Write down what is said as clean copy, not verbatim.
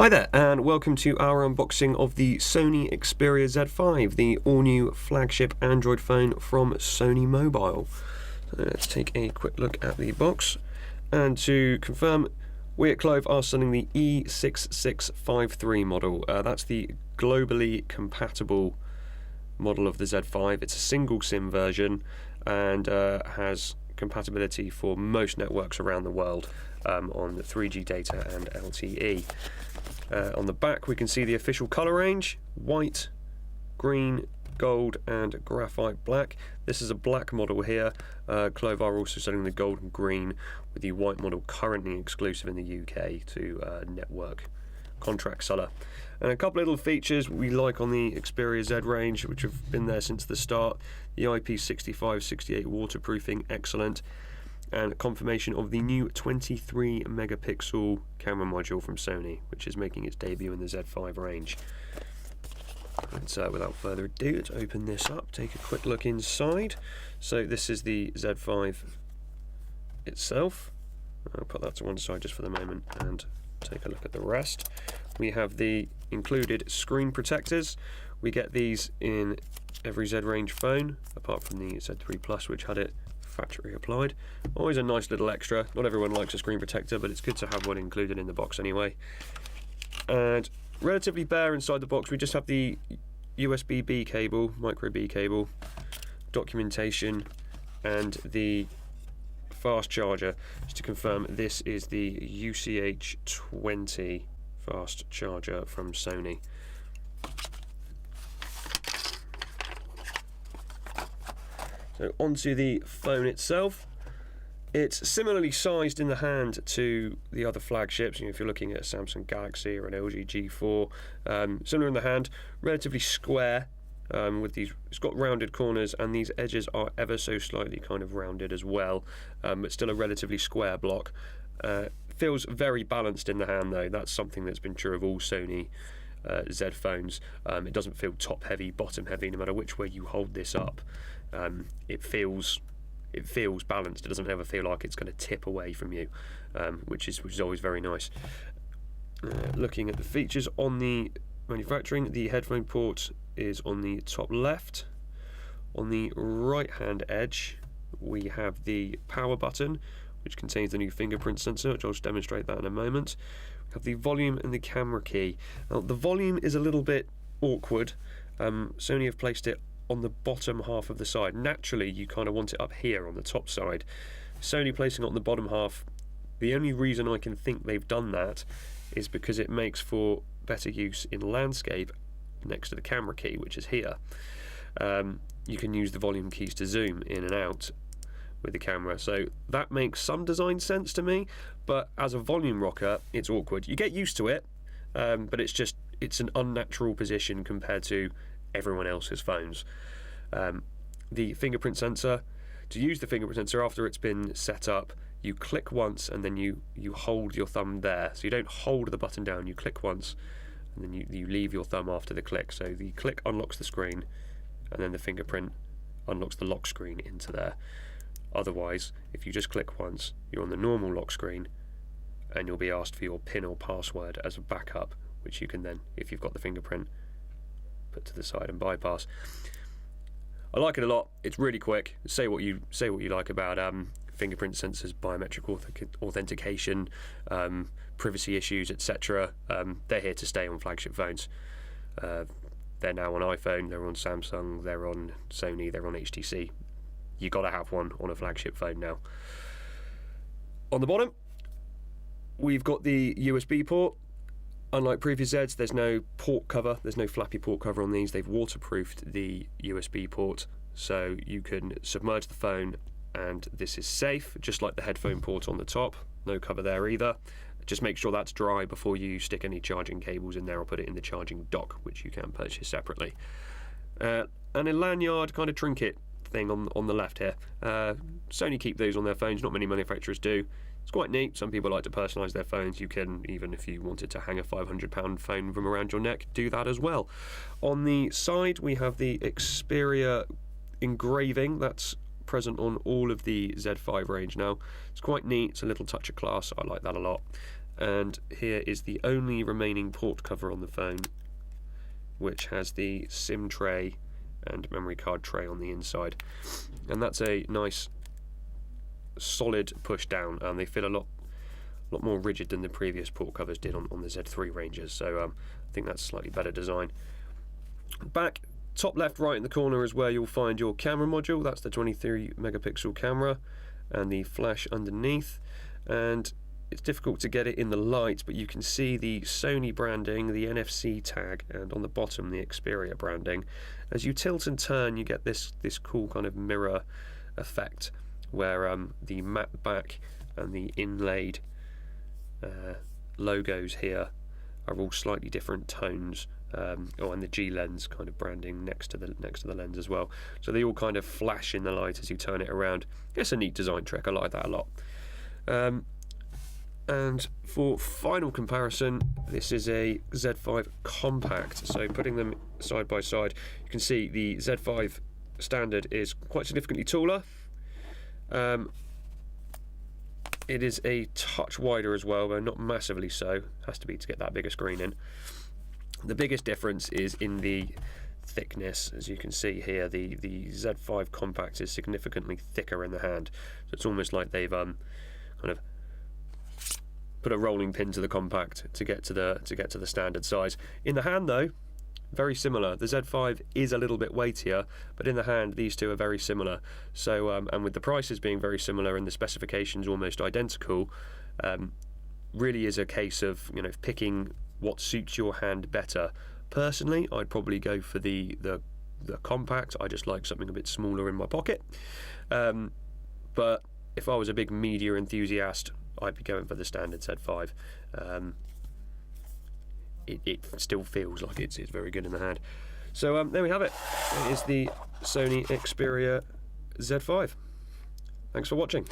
Hi there, and welcome to our unboxing of the Sony Xperia Z5, the all-new flagship Android phone from Sony Mobile. So let's take a quick look at the box. And to confirm, we at Clove are selling the E6653 model. That's the globally compatible model of the Z5. It's a single SIM version and has compatibility for most networks around the world on the 3G data and LTE. On the back we can see the official colour range: white, green, gold and graphite black. This is a black model here. Clove are also selling the gold and green, with the white model currently exclusive in the UK to network contract seller. And a couple of little features we like on the Xperia Z range, which have been there since the start: the IP65/68 waterproofing, excellent, and confirmation of the new 23 megapixel camera module from Sony, which is making its debut in the Z5 range. And without further ado, let's open this up, take a quick look inside. So this is the Z5 itself. I'll put that to one side just for the moment and take a look at the rest. We have the included screen protectors. We get these in every Z range phone, apart from the Z3 Plus, which had it factory applied. Always a nice little extra. Not everyone likes a screen protector, but it's good to have one included in the box anyway. And relatively bare inside the box. We just have the USB-B cable, micro B cable, documentation, and the fast charger. Just to confirm, this is the UCH 20 fast charger from Sony. So onto the phone itself. It's similarly sized in the hand to the other flagships. If you're looking at a Samsung Galaxy or an LG G4, similar in the hand, relatively square. With these, it's got rounded corners, and these edges are ever so slightly kind of rounded as well, but still a relatively square block. Feels very balanced in the hand though. That's something that's been true of all Sony Z phones. It doesn't feel top heavy, bottom heavy. No matter which way you hold this up, it feels balanced. It doesn't ever feel like it's going to tip away from you, which is always very nice. Looking at the features on the manufacturing, the headphone port is on the top left. On the right hand edge we have the power button, which contains the new fingerprint sensor, which I'll just demonstrate that in a moment. We have the volume and the camera key. Now the volume is a little bit awkward. Sony have placed it on the bottom half of the side. Naturally you kind of want it up here on the top side. Sony placing it on the bottom half, the only reason I can think they've done that is because it makes for better use in landscape next to the camera key, which is here. You can use the volume keys to zoom in and out with the camera, so that makes some design sense to me, but as a volume rocker it's awkward. You get used to it, but it's an unnatural position compared to everyone else's phones. The fingerprint sensor, to use the fingerprint sensor after it's been set up, you click once and then you hold your thumb there. So you don't hold the button down, you click once and then you leave your thumb after the click. So the click unlocks the screen and then the fingerprint unlocks the lock screen into there. Otherwise, if you just click once, you're on the normal lock screen and you'll be asked for your PIN or password as a backup, which you can then, if you've got the fingerprint, put to the side and bypass. I like it a lot. It's really quick. Say what you like about fingerprint sensors, biometric authentication, privacy issues, etc. They're here to stay on flagship phones. They're now on iPhone, they're on Samsung, they're on Sony, they're on HTC. You got to have one on a flagship phone now. On the bottom, we've got the USB port. Unlike previous Zs, there's no port cover, there's no flappy port cover on these. They've waterproofed the USB port, so you can submerge the phone and this is safe, just like the headphone port on the top. No cover there either. Just make sure that's dry before you stick any charging cables in there or put it in the charging dock, which you can purchase separately. And a lanyard kind of trinket thing on the left here. Sony keep those on their phones, not many manufacturers do. It's quite neat. Some people like to personalise their phones. You can, even if you wanted to hang a £500 phone from around your neck, do that as well. On the side we have the Xperia engraving that's present on all of the Z5 range now. It's quite neat. It's a little touch of class. I like that a lot. and here is the only remaining port cover on the phone, which has the SIM tray and memory card tray on the inside, and that's a nice solid push down, and they feel a lot more rigid than the previous port covers did on the Z3 ranges, so I think that's a slightly better design. Back top left right in the corner is where you'll find your camera module. That's the 23 megapixel camera and the flash underneath, and it's difficult to get it in the light, but you can see the Sony branding, the NFC tag, and on the bottom the Xperia branding. As you tilt and turn, you get this cool kind of mirror effect where the matte back and the inlaid logos here are all slightly different tones. And the G lens kind of branding next to the lens as well. So they all kind of flash in the light as you turn it around. It's a neat design trick. I like that a lot. And for final comparison, this is a Z5 compact. So putting them side by side, you can see the Z5 standard is quite significantly taller. It is a touch wider as well, but not massively so. Has to be to get that bigger screen in. The biggest difference is in the thickness. As you can see here, the Z5 compact is significantly thicker in the hand. So it's almost like they've kind of put a rolling pin to the compact to get to the standard size. In the hand though, very similar. The Z5 is a little bit weightier, but in the hand these two are very similar. So and with the prices being very similar and the specifications almost identical, really is a case of picking what suits your hand better. Personally, I'd probably go for the compact. I just like something a bit smaller in my pocket. But if I was a big media enthusiast, I'd be going for the standard Z5. It still feels like it's very good in the hand. So there we have it. It is the Sony Xperia Z5. Thanks for watching.